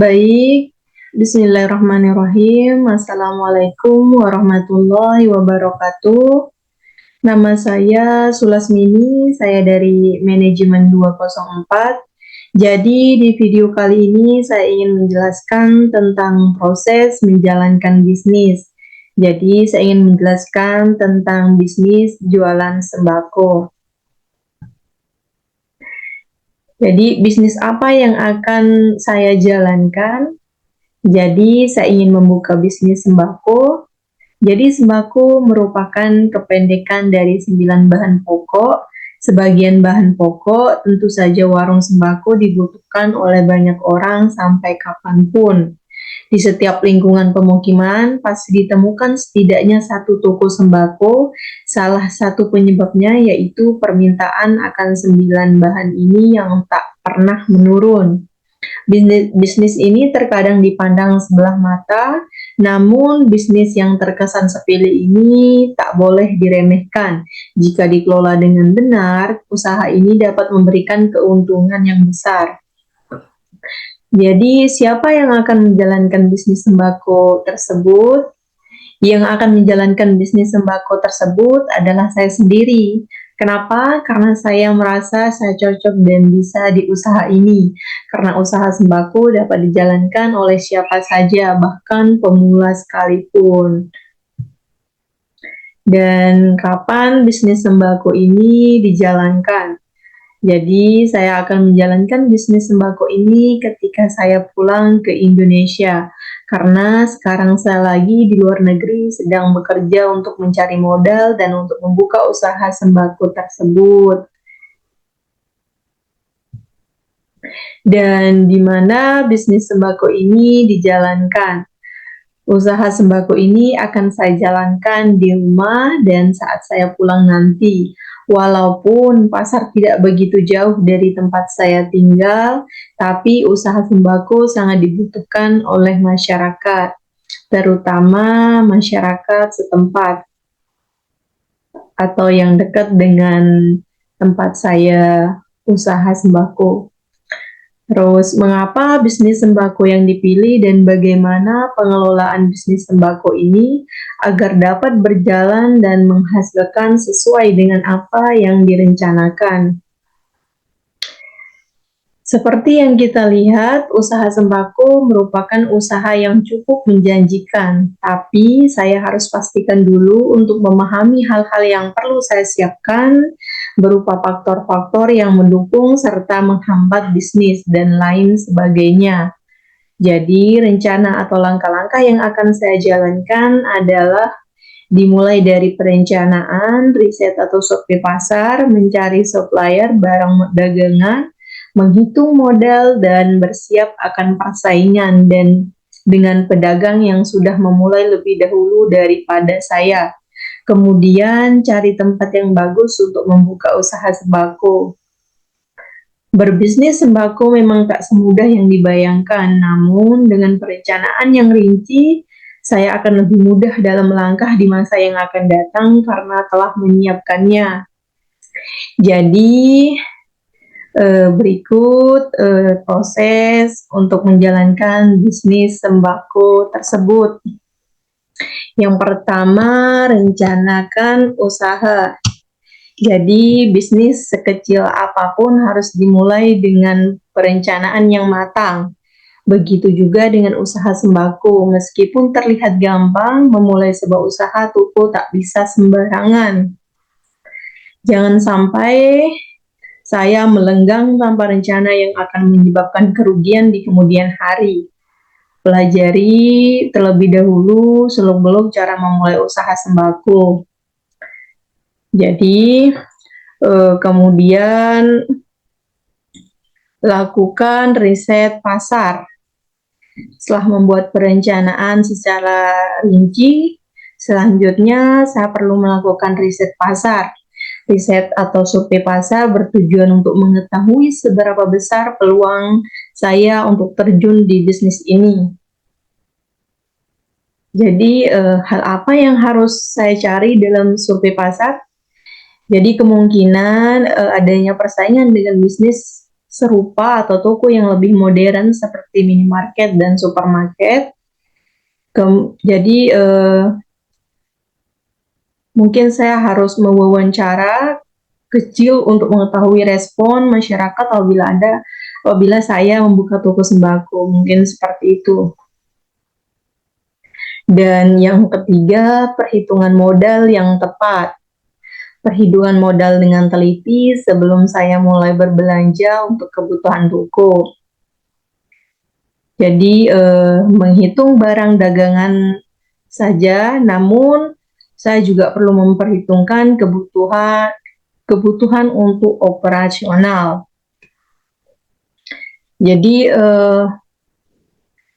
Baik, Bismillahirrahmanirrahim. Assalamualaikum warahmatullahi wabarakatuh. Nama saya Sulasmini, saya dari manajemen 204. Jadi di video kali ini saya ingin menjelaskan tentang proses menjalankan bisnis. Jadi saya ingin menjelaskan tentang bisnis jualan sembako. Jadi bisnis apa yang akan saya jalankan? Jadi saya ingin membuka bisnis sembako. Jadi sembako merupakan kependekan dari 9 bahan pokok. Sebagian bahan pokok tentu saja warung sembako dibutuhkan oleh banyak orang sampai kapanpun. Di setiap lingkungan pemukiman pasti ditemukan setidaknya satu toko sembako. Salah satu penyebabnya yaitu permintaan akan 9 bahan ini yang tak pernah menurun. Bisnis ini terkadang dipandang sebelah mata, namun bisnis yang terkesan sepele ini tak boleh diremehkan. Jika dikelola dengan benar, usaha ini dapat memberikan keuntungan yang besar. Jadi, siapa yang akan menjalankan bisnis sembako tersebut? Yang akan menjalankan bisnis sembako tersebut adalah saya sendiri. Kenapa? Karena saya merasa saya cocok dan bisa di usaha ini. Karena usaha sembako dapat dijalankan oleh siapa saja, bahkan pemula sekalipun. Dan kapan bisnis sembako ini dijalankan? Jadi, saya akan menjalankan bisnis sembako ini ketika saya pulang ke Indonesia. Karena sekarang saya lagi di luar negeri sedang bekerja untuk mencari modal dan untuk membuka usaha sembako tersebut. Dan di mana bisnis sembako ini dijalankan? Usaha sembako ini akan saya jalankan di rumah dan saat saya pulang nanti. Walaupun pasar tidak begitu jauh dari tempat saya tinggal, tapi usaha sembako sangat dibutuhkan oleh masyarakat, terutama masyarakat setempat atau yang dekat dengan tempat saya usaha sembako. Terus, mengapa bisnis sembako yang dipilih dan bagaimana pengelolaan bisnis sembako ini agar dapat berjalan dan menghasilkan sesuai dengan apa yang direncanakan? Seperti yang kita lihat, usaha sembako merupakan usaha yang cukup menjanjikan, tapi saya harus pastikan dulu untuk memahami hal-hal yang perlu saya siapkan berupa faktor-faktor yang mendukung serta menghambat bisnis dan lain sebagainya. Jadi, rencana atau langkah-langkah yang akan saya jalankan adalah dimulai dari perencanaan, riset atau survei pasar, mencari supplier barang dagangan, menghitung modal, dan bersiap akan persaingan dan dengan pedagang yang sudah memulai lebih dahulu daripada saya. Kemudian cari tempat yang bagus untuk membuka usaha sembako. Berbisnis sembako memang tak semudah yang dibayangkan, namun dengan perencanaan yang rinci, saya akan lebih mudah dalam melangkah di masa yang akan datang karena telah menyiapkannya. Jadi, berikut proses untuk menjalankan bisnis sembako tersebut. Yang pertama, rencanakan usaha. Jadi, bisnis sekecil apapun harus dimulai dengan perencanaan yang matang. Begitu juga dengan usaha sembako. Meskipun terlihat gampang, memulai sebuah usaha toko tak bisa sembarangan. Jangan sampai saya melenggang tanpa rencana yang akan menyebabkan kerugian di kemudian hari. Pelajari terlebih dahulu seluk-beluk cara memulai usaha sembako. Jadi, kemudian lakukan riset pasar. Setelah membuat perencanaan secara rinci, selanjutnya saya perlu melakukan riset pasar. Riset atau survei pasar bertujuan untuk mengetahui seberapa besar peluang saya untuk terjun di bisnis ini. Jadi, hal apa yang harus saya cari dalam survei pasar? Jadi, kemungkinan adanya persaingan dengan bisnis serupa atau toko yang lebih modern seperti minimarket dan supermarket. Jadi mungkin saya harus mewawancara kecil untuk mengetahui respon masyarakat apabila saya membuka toko sembako, mungkin seperti itu. Dan yang ketiga, perhitungan modal yang tepat. Perhitungan modal dengan teliti sebelum saya mulai berbelanja untuk kebutuhan toko. Jadi menghitung barang dagangan saja, namun saya juga perlu memperhitungkan kebutuhan untuk operasional. Jadi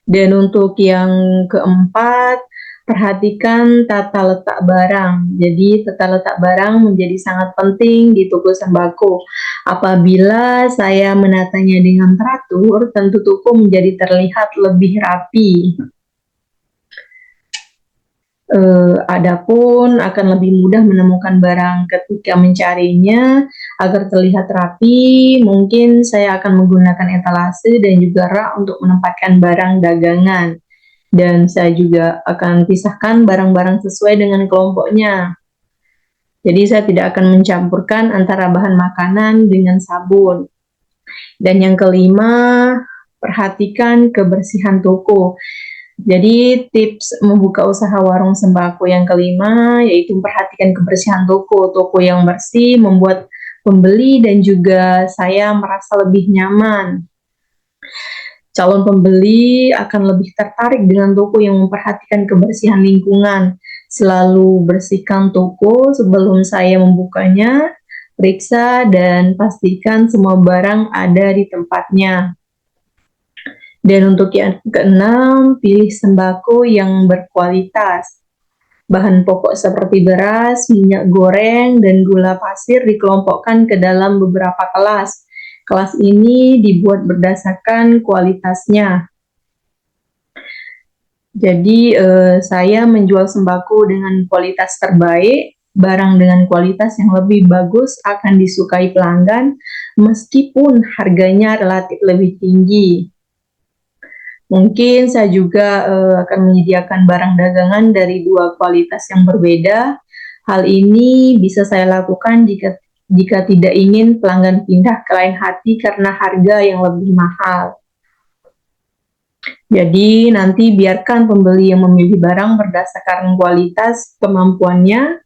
dan untuk yang keempat, perhatikan tata letak barang. Jadi tata letak barang menjadi sangat penting di toko sembako. Apabila saya menatanya dengan teratur, tentu toko menjadi terlihat lebih rapi. Adapun akan lebih mudah menemukan barang ketika mencarinya agar terlihat rapi. Mungkin saya akan menggunakan etalase dan juga rak untuk menempatkan barang dagangan. Dan saya juga akan pisahkan barang-barang sesuai dengan kelompoknya. Jadi saya tidak akan mencampurkan antara bahan makanan dengan sabun. Dan yang kelima, perhatikan kebersihan toko. Jadi tips membuka usaha warung sembako yang kelima yaitu perhatikan kebersihan toko. Toko yang bersih membuat pembeli dan juga saya merasa lebih nyaman. Calon pembeli akan lebih tertarik dengan toko yang memperhatikan kebersihan lingkungan. Selalu bersihkan toko sebelum saya membukanya, periksa dan pastikan semua barang ada di tempatnya. Dan untuk yang keenam, pilih sembako yang berkualitas. Bahan pokok seperti beras, minyak goreng, dan gula pasir dikelompokkan ke dalam beberapa kelas. Kelas ini dibuat berdasarkan kualitasnya. Jadi saya menjual sembako dengan kualitas terbaik. Barang dengan kualitas yang lebih bagus akan disukai pelanggan meskipun harganya relatif lebih tinggi. Mungkin saya juga akan menyediakan barang dagangan dari dua kualitas yang berbeda. Hal ini bisa saya lakukan jika tidak ingin pelanggan pindah ke lain hati karena harga yang lebih mahal. Jadi nanti biarkan pembeli yang memilih barang berdasarkan kualitas kemampuannya.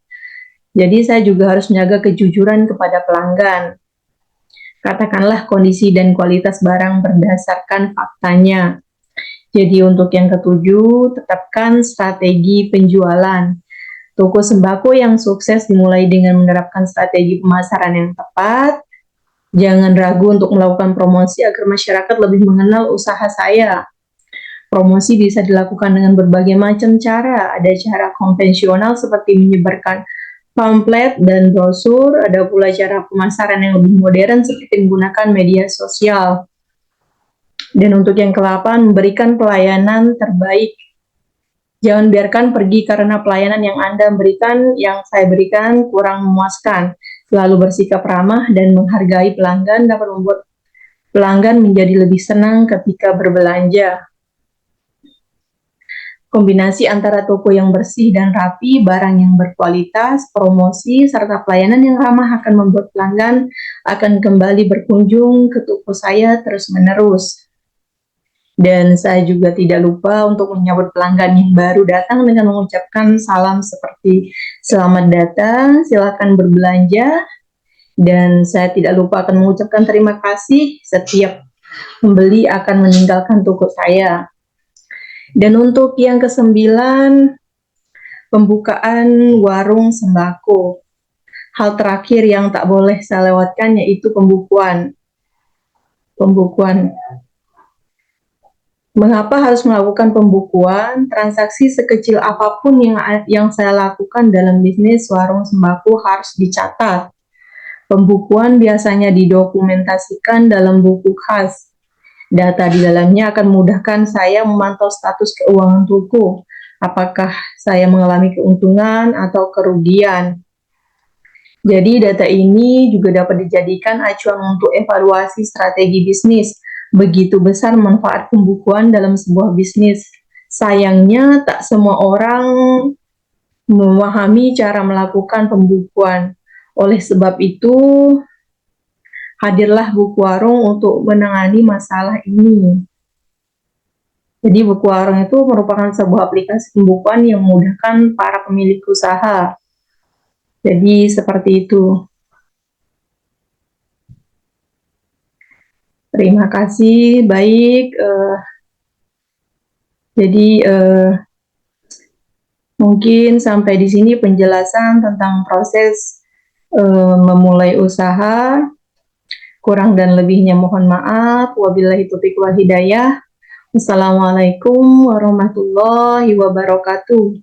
Jadi saya juga harus menjaga kejujuran kepada pelanggan. Katakanlah kondisi dan kualitas barang berdasarkan faktanya. Jadi untuk yang ketujuh, tetapkan strategi penjualan. Toko sembako yang sukses dimulai dengan menerapkan strategi pemasaran yang tepat. Jangan ragu untuk melakukan promosi agar masyarakat lebih mengenal usaha saya. Promosi bisa dilakukan dengan berbagai macam cara. Ada cara konvensional seperti menyebarkan pamflet dan brosur. Ada pula cara pemasaran yang lebih modern seperti menggunakan media sosial. Dan untuk yang ke-8, memberikan pelayanan terbaik. Jangan biarkan pergi karena pelayanan yang saya berikan kurang memuaskan. Selalu bersikap ramah dan menghargai pelanggan dapat membuat pelanggan menjadi lebih senang ketika berbelanja. Kombinasi antara toko yang bersih dan rapi, barang yang berkualitas, promosi, serta pelayanan yang ramah akan membuat pelanggan akan kembali berkunjung ke toko saya terus-menerus. Dan saya juga tidak lupa untuk menyambut pelanggan yang baru datang dengan mengucapkan salam seperti selamat datang, silakan berbelanja. Dan saya tidak lupa akan mengucapkan terima kasih setiap pembeli akan meninggalkan toko saya. Dan untuk yang ke-9, pembukaan warung sembako. Hal terakhir yang tak boleh saya lewatkan yaitu pembukuan. Mengapa harus melakukan pembukuan? Transaksi sekecil apapun yang saya lakukan dalam bisnis warung sembako harus dicatat. Pembukuan biasanya didokumentasikan dalam buku khas. Data di dalamnya akan memudahkan saya memantau status keuangan toko. Apakah saya mengalami keuntungan atau kerugian? Jadi data ini juga dapat dijadikan acuan untuk evaluasi strategi bisnis. Begitu besar manfaat pembukuan dalam sebuah bisnis. Sayangnya tak semua orang memahami cara melakukan pembukuan. Oleh sebab itu, hadirlah buku warung untuk menangani masalah ini. Jadi buku warung itu merupakan sebuah aplikasi pembukuan yang memudahkan para pemilik usaha. Jadi seperti itu. Terima kasih. Baik. Jadi mungkin sampai di sini penjelasan tentang proses memulai usaha. Kurang dan lebihnya mohon maaf. Wabillahi taufiq wal hidayah. Assalamualaikum warahmatullahi wabarakatuh.